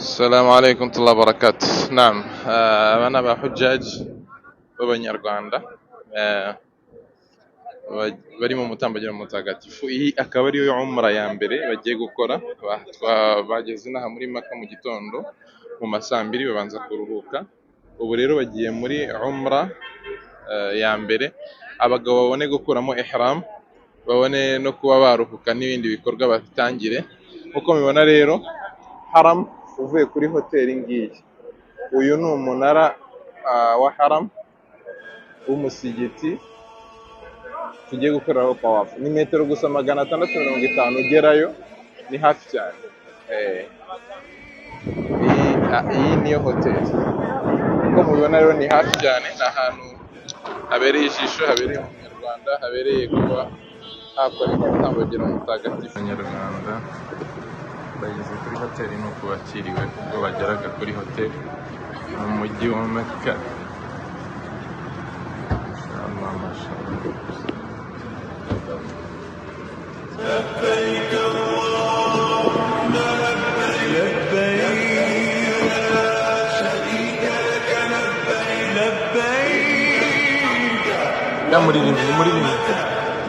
السلام عليكم ورحمة الله وبركاته. نعم، أنا بحجاج b'abanyarwanda bari mu mutambagiro mutagatifu. Iyi akaba ariyo umra ya mbere bagiye gukora. Bageze inaha muri Maka mu gitondo mu masaa 2 babanza kuruhuka. Ubu rero bagiye muri umra ya mbere, abagabo babone gukuramo ihram, babone no kuba baruhuka n'ibindi bikorwa babitangire. Uko mubibona rero, haram uvuye kuri hoteli ngiyi, uyu ni umunara wa haram w'umusigiti tugiye gukoreraho tawafu. Ni metero gusa 650 ugerayo, ni hafi cyane. Iyi niyo hoteli. Uko mubibona rero ni hafi cyane, ni ahantu habereye ijisho, habereye umunyarwanda, habereye kuba hakora umutambagiro mutagatifu. Abanyarwanda bageze kuri hoteli nuko bakiriwe ubwo bageraga kuri hoteli mu mujyi wa Mecca. Inshallah, mashallah. لبيك اللهم لبيك لا شريك لك لبيك لبيك لا مريدين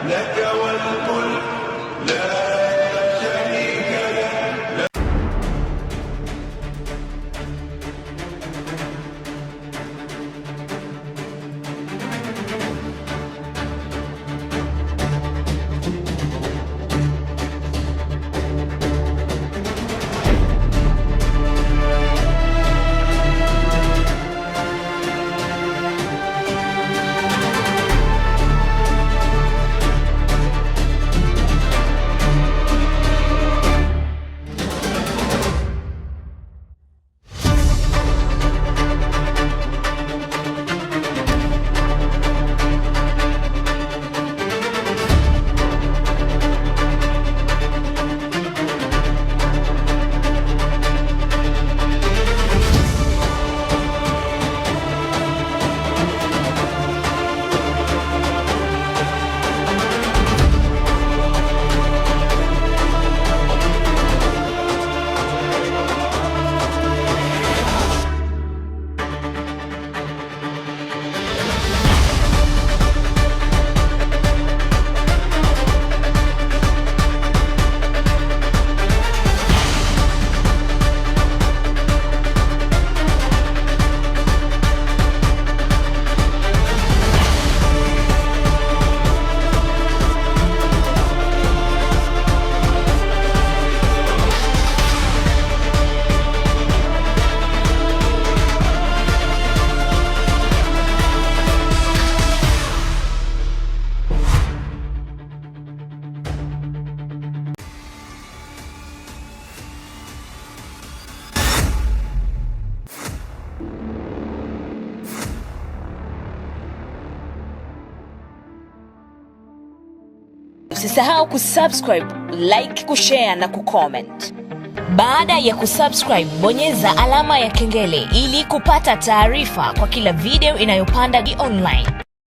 لك والملك لا شريك لك. Usisahau kusubscribe, like, kushare na kucomment. Baada ya kusubscribe, bonyeza alama ya kengele ili kupata taarifa kwa kila video inayopanda online.